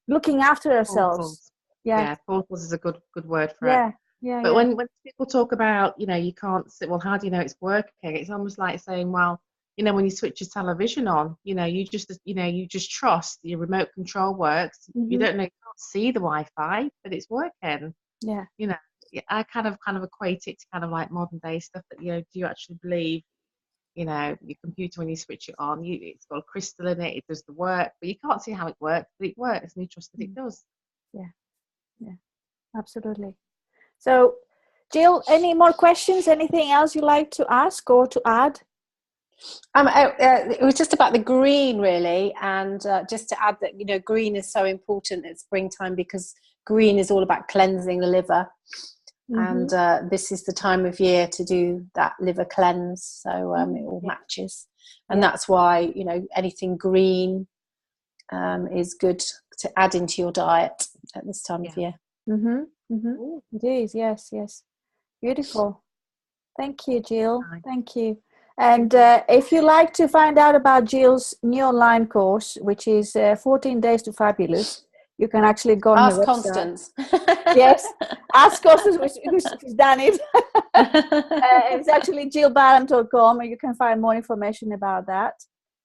looking after ourselves. Portals. Portals is a good word for it. But when people talk about, you can't sit, well, how do you know it's working? It's almost like saying, well, when you switch your television on, you just trust your remote control works. You don't know, you can't see the Wi-Fi, but it's working. Yeah. I kind of equate it to kind of like modern day stuff that, do you actually believe, your computer, when you switch it on, it's got a crystal in it, it does the work, but you can't see how it works, but it works and you trust that it does. Yeah, absolutely. So, Jill, any more questions? Anything else you'd like to ask or to add? It was just about the green, really, and just to add that green is so important at springtime, because green is all about cleansing the liver, and this is the time of year to do that liver cleanse. So it all matches, and that's why anything green is good to add into your diet at this time of year. It is, yes. Beautiful. Thank you, Jill. Thank you. And if you like to find out about Jill's new online course, which is 14 Days to Fabulous, you can actually go on her website. Constance. Yes, ask Constance, who's done it. It's actually jillbarham.com, and you can find more information about that.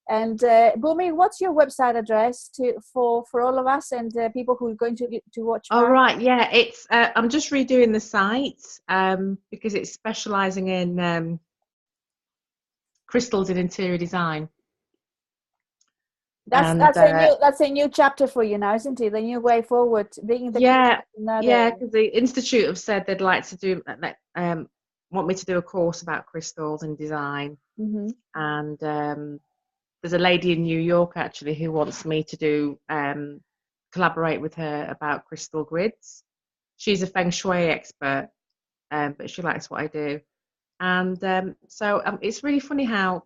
And Bumi, what's your website address for all of us and people who are going to watch? Oh, right, yeah, it's I'm just redoing the site because it's specialising in crystals in interior design. That's a new chapter for you now, isn't it? The new way forward. Because the Institute have said they'd like to do want me to do a course about crystals and design, and there's a lady in New York actually who wants me to do collaborate with her about crystal grids. She's a feng shui expert, but she likes what I do. And so it's really funny how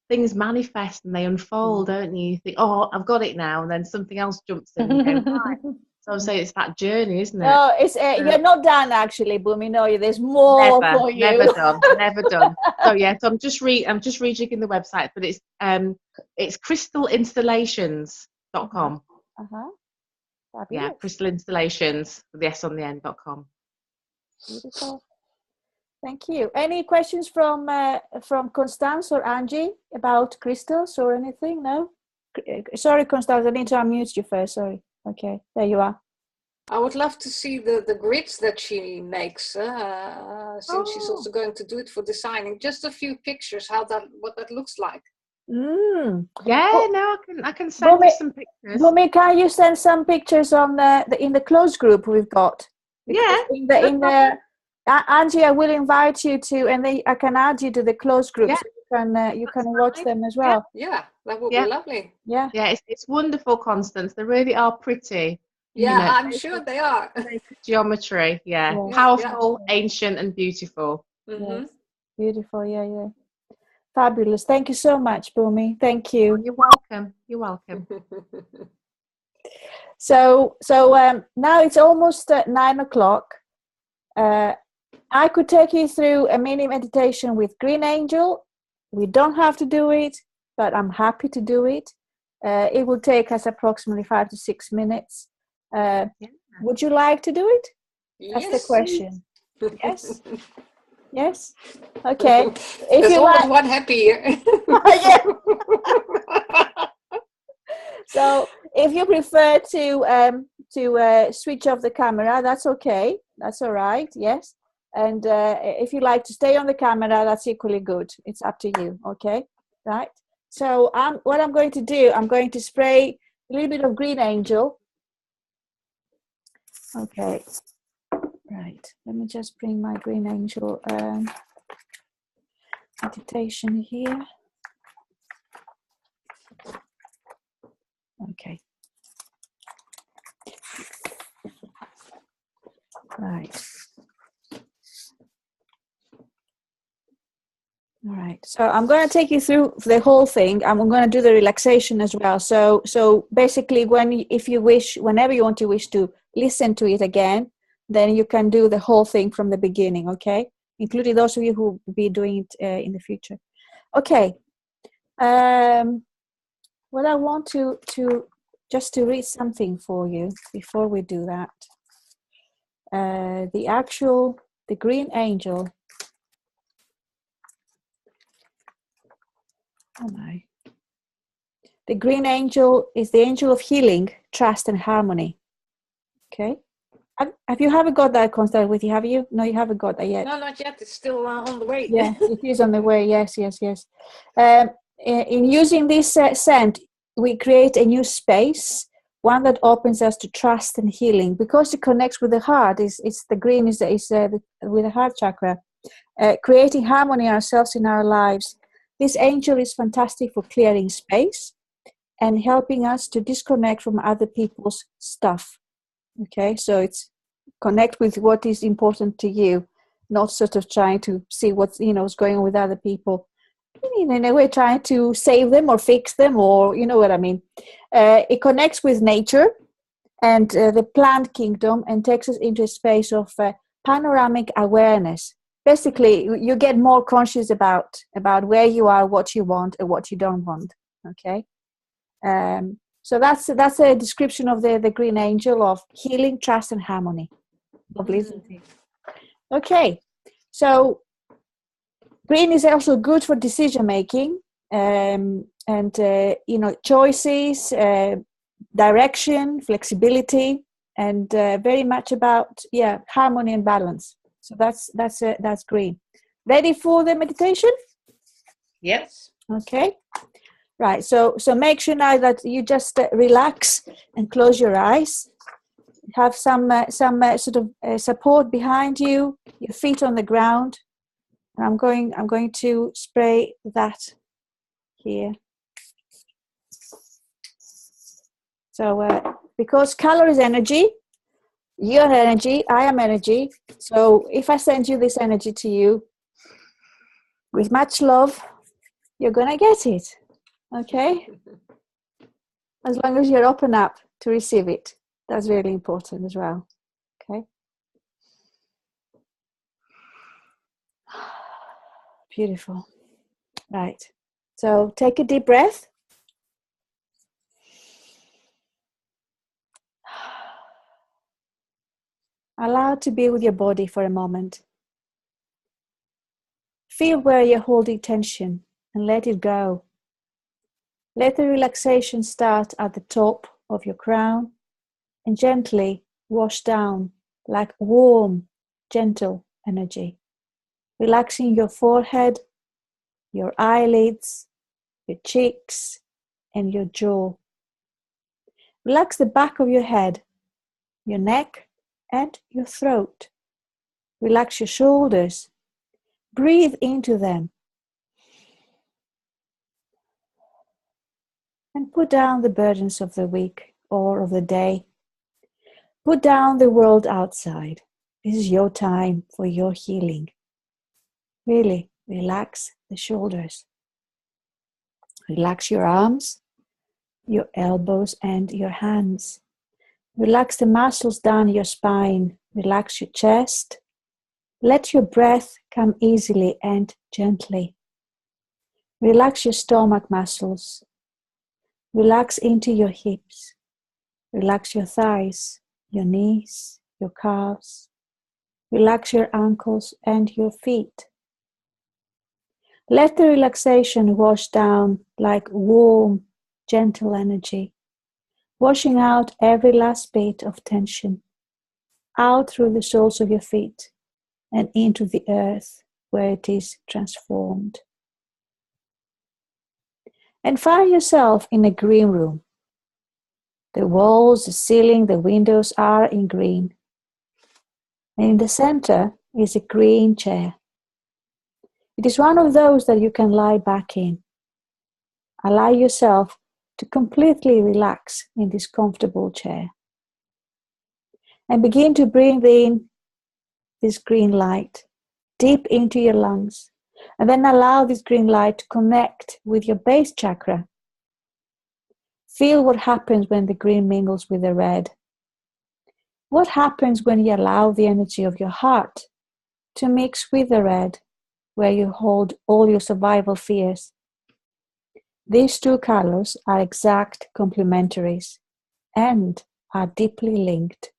things manifest and they unfold, don't you? You think, oh, I've got it now, and then something else jumps in and goes, right. So I'm saying it's that journey, isn't it? No, it's you're not done actually, Bumi. No, there's more for you. Never done. So so I'm just rejigging the website, but it's crystalinstallations.com. Yeah, Crystal Installations with the S on the end.com. Beautiful. Thank you. Any questions from Constance or Angie about crystals or anything? No? Sorry, Constance, I need to unmute you first. Sorry. Okay, there you are. I would love to see the grids that she makes, since she's also going to do it for designing. Just a few pictures, what that looks like. Yeah, no, I can send you some pictures. Bhumi, can you send some pictures on in the closed group we've got? Because Angie, I will invite you to, and then I can add you to the closed group, so you can watch them as well. Yeah, that would be lovely. Yeah, it's wonderful, Constance. They really are pretty. Yeah, I'm sure they are. Geometry, powerful, ancient, and beautiful. Yes. Beautiful, yeah. Fabulous. Thank you so much, Bhumi. Thank you. You're welcome. You're welcome. So now it's almost 9 o'clock. I could take you through a mini meditation with Green Angel. We don't have to do it, but I'm happy to do it. It will take us approximately 5 to 6 minutes. Would you like to do it? That's the question. Yes. Yes. Okay. If There's you always like one happy here. So if you prefer to switch off the camera, that's okay. That's all right. Yes. And if you like to stay on the camera, that's equally good. It's up to you. Okay. Right. So what I'm going to do, I'm going to spray a little bit of Green Angel. Okay. Right. Let me just bring my Green Angel meditation here. Okay. Right. All right. So I'm going to take you through the whole thing. I'm going to do the relaxation as well. So basically, if you wish, whenever you wish to listen to it again, then you can do the whole thing from the beginning. Okay, including those of you who will be doing it in the future. Okay. What I want to just to read something for you before we do that. The Green Angel. Oh my. The Green Angel is the angel of healing, trust, and harmony. Okay. Have you haven't got that, Constance, with you? Have you? No, you haven't got that yet. No, not yet. It's still on the way. Yeah, it is on the way. Yes. In using this scent, we create a new space, one that opens us to trust and healing, because it connects with the heart. It's the green is with the heart chakra, creating harmony ourselves in our lives. This angel is fantastic for clearing space and helping us to disconnect from other people's stuff. Okay, so it's connect with what is important to you, not sort of trying to see what's going on with other people. In a way, trying to save them or fix them, or you know what I mean. It connects with nature and the plant kingdom and takes us into a space of panoramic awareness. Basically, you get more conscious about where you are, what you want, and what you don't want. Okay. So that's a description of the Green Angel of healing, trust, and harmony. Lovely, isn't it? Okay, so green is also good for decision making and choices, direction, flexibility, and very much about harmony and balance. So that's green. Ready for the meditation? Yes. Okay. Right, so make sure now that you just relax and close your eyes. Have some sort of support behind you, your feet on the ground. And I'm going to spray that here. So because color is energy, you're energy, I am energy. So if I send you this energy to you with much love, you're gonna get it. Okay, as long as you're open up to receive it, that's really important as well. Okay, beautiful. Right, so take a deep breath. Allow to be with your body for a moment. Feel where you're holding tension and let it go. Let the relaxation start at the top of your crown and gently wash down like warm, gentle energy, relaxing your forehead, your eyelids, your cheeks, and your jaw. Relax the back of your head, your neck, and your throat. Relax your shoulders. Breathe into them. And put down the burdens of the week or of the day. Put down the world outside. This is your time for your healing. Really relax the shoulders. Relax your arms, your elbows, and your hands. Relax the muscles down your spine. Relax your chest. Let your breath come easily and gently. Relax your stomach muscles. Relax into your hips. Relax your thighs, your knees, your calves. Relax your ankles and your feet. Let the relaxation wash down like warm, gentle energy, washing out every last bit of tension, out through the soles of your feet and into the earth where it is transformed. And find yourself in a green room. The walls, the ceiling, the windows are in green. And in the center is a green chair. It is one of those that you can lie back in. Allow yourself to completely relax in this comfortable chair. And begin to breathe in this green light deep into your lungs. And then allow this green light to connect with your base chakra. Feel what happens when the green mingles with the red. What happens when you allow the energy of your heart to mix with the red, where you hold all your survival fears? These two colors are exact complementaries and are deeply linked.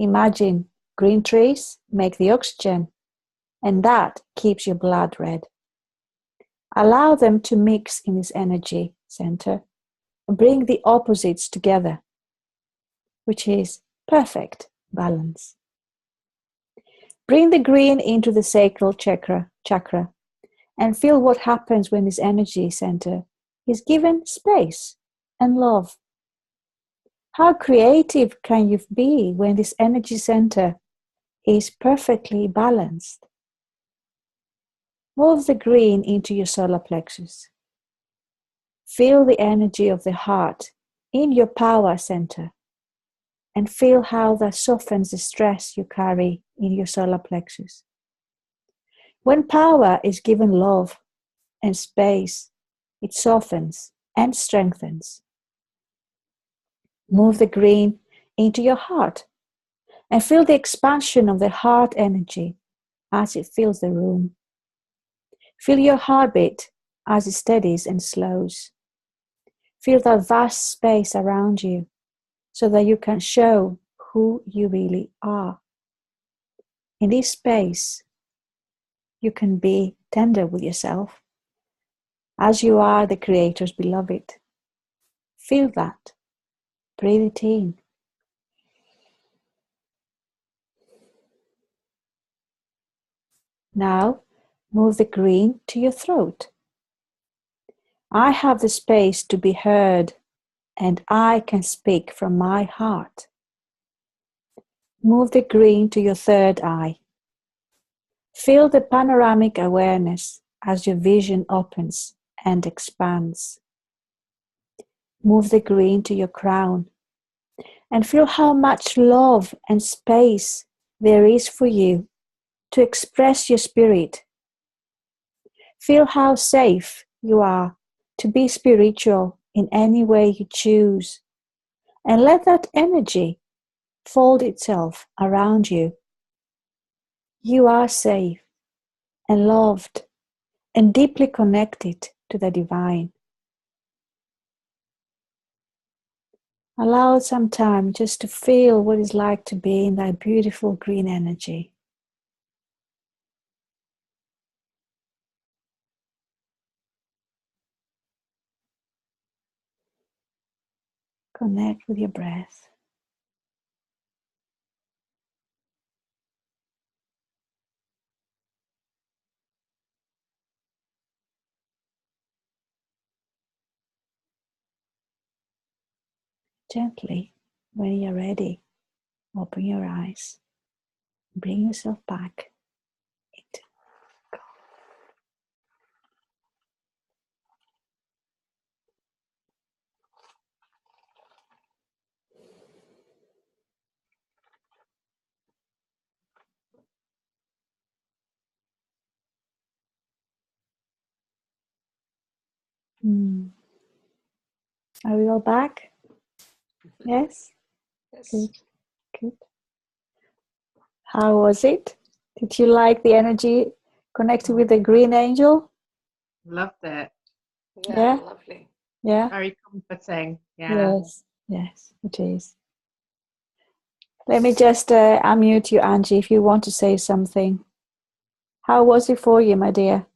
Imagine green trees make the oxygen, and that keeps your blood red. Allow them to mix in this energy center and bring the opposites together, which is perfect balance. Bring the green into the sacral chakra and feel what happens when this energy center is given space and love. How creative can you be when this energy center is perfectly balanced? Move the green into your solar plexus. Feel the energy of the heart in your power center and feel how that softens the stress you carry in your solar plexus. When power is given love and space, it softens and strengthens. Move the green into your heart and feel the expansion of the heart energy as it fills the room. Feel your heartbeat as it steadies and slows. Feel that vast space around you so that you can show who you really are. In this space, you can be tender with yourself as you are the Creator's beloved. Feel that. Breathe it in. Now, move the green to your throat. I have the space to be heard, and I can speak from my heart. Move the green to your third eye. Feel the panoramic awareness as your vision opens and expands. Move the green to your crown and feel how much love and space there is for you to express your spirit. Feel how safe you are to be spiritual in any way you choose, and let that energy fold itself around you. You are safe and loved and deeply connected to the divine. Allow some time just to feel what it's like to be in that beautiful green energy. Connect with your breath. Gently, when you're ready, open your eyes. Bring yourself back into Are we all back? Yes? Yes. Good. Good. How was it? Did you like the energy connected with the green angel? Loved it. Yeah. Lovely. Yeah. Very comforting. Yeah. Yes, it is. Let me just unmute you, Angie, if you want to say something. How was it for you, my dear?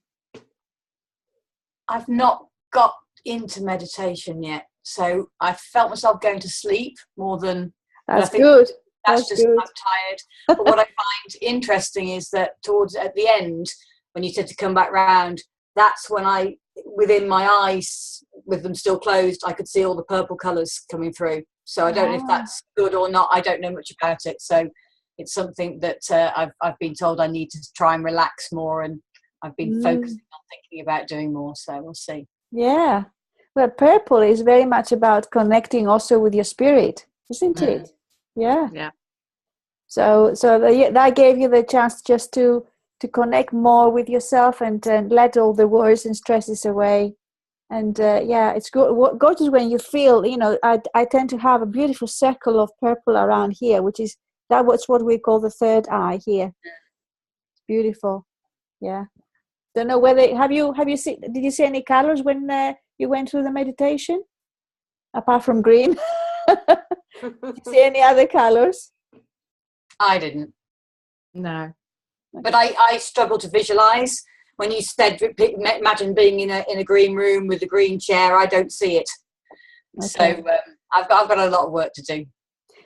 I've not got into meditation yet, so I felt myself going to sleep more than. That's good. That's just good. I'm tired. But what I find interesting is that at the end, when you said to come back round, that's when within my eyes, with them still closed, I could see all the purple colours coming through. So I don't know if that's good or not. I don't know much about it. So it's something that I've been told I need to try and relax more, and I've been focusing on thinking about doing more. So we'll see. Yeah. Well, purple is very much about connecting also with your spirit, isn't it? Yeah. Yeah. So that gave you the chance just to connect more with yourself and let all the worries and stresses away. And it's good. Gorgeous when you feel, I tend to have a beautiful circle of purple around here, which is what's what we call the third eye here. It's beautiful. Yeah. Don't know whether have you seen? Did you see any colors when you went through the meditation? Apart from green, did you see any other colors? I didn't. No. But I struggle to visualize. When you said, imagine being in a green room with a green chair, I don't see it. Okay. So I've got a lot of work to do.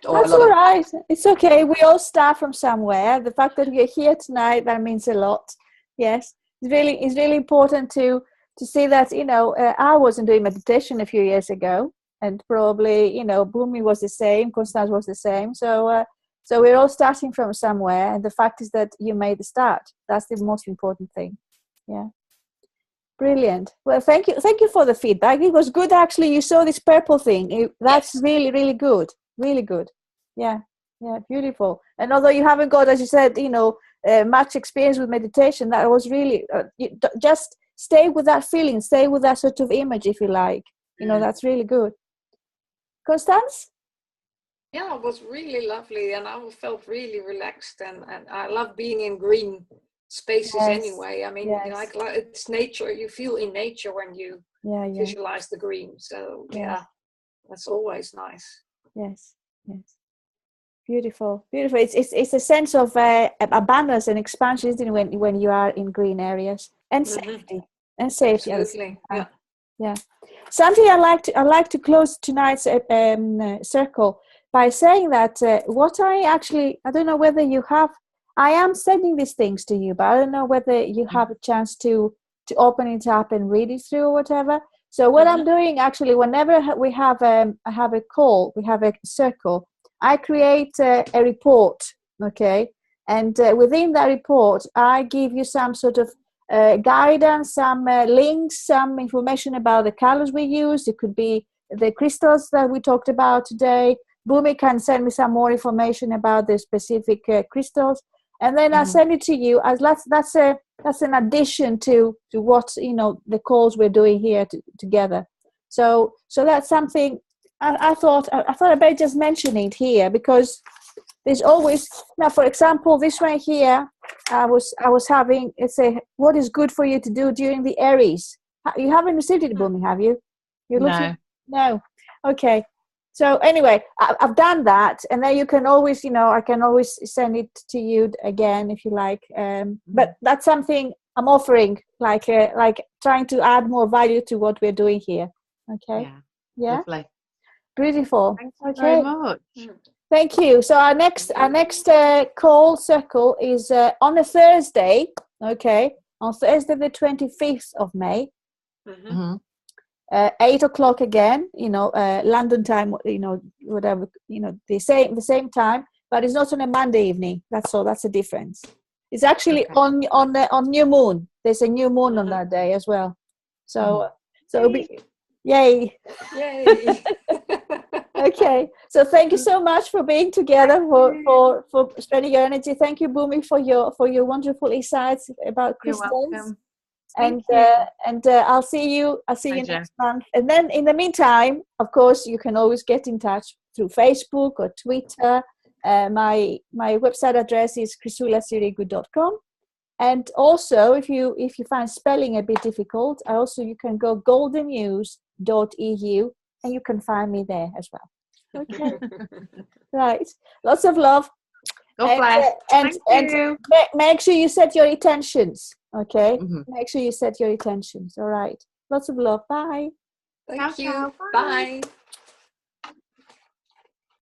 That's all right. It's okay. We all start from somewhere. The fact that you're here tonight, that means a lot. Yes, it's really important to see that, I wasn't doing meditation a few years ago, and probably, Bhumi was the same, Constance was the same. So we're all starting from somewhere, and the fact is that you made the start. That's the most important thing. Yeah. Brilliant. Well, thank you for the feedback. It was good, actually. You saw this purple thing. That's really, really good. Really good. Yeah. Beautiful. And although you haven't got, as you said, much experience with meditation, that was really just stay with that feeling, stay with that sort of image, if you like. That's really good. Constance? Yeah, it was really lovely, and I felt really relaxed, and I love being in green spaces anyway. I mean, like it's nature. You feel in nature when you visualize the green. So that's always nice. Yes. Beautiful. It's a sense of abundance and expansion, isn't it, when you are in green areas, and safety. Absolutely. Yeah. Sandy, I like to close tonight's circle by saying that I don't know whether you have. I am sending these things to you, but I don't know whether you have a chance to open it up and read it through or whatever. So what I'm doing, actually, whenever we have a call, we have a circle, I create a report, okay? And within that report, I give you some sort of guidance, some links, some information about the colors we use. It could be the crystals that we talked about today. Bhumi can send me some more information about the specific crystals. And then I'll send it to you. As that's an addition to what the calls we're doing here together. So that's something I thought I better just mention it here, because there's always now. For example, this one here, I was having what is good for you to do during the Aries. You haven't received it, Bhumi, have you? No. Okay. So anyway, I've done that, and then you can always, I can always send it to you again if you like. But that's something I'm offering, like trying to add more value to what we're doing here. Okay. Yeah. Lovely. Beautiful. Thank you very much. Thank you. So our next call circle is on a Thursday. Okay, on Thursday the 25th of May. 8 o'clock again. London time. Whatever. The same time, but it's not on a Monday evening. That's all. That's the difference. It's actually on new moon. There's a new moon on that day as well. So yay. Okay, so thank you so much for being together, for spending your energy. Thank you, Bhumi, for your wonderful insights about crystals. And I'll see you next month. And then in the meantime, of course, you can always get in touch through Facebook or Twitter. My website address is chrisoulasirigou.com. And also, if you find spelling a bit difficult, you can go goldenmuse.eu and you can find me there as well. Okay. Right. Lots of love. God bless. And make sure you set your intentions. Okay. Make sure you set your intentions. All right. Lots of love. Bye. Thank you. Bye.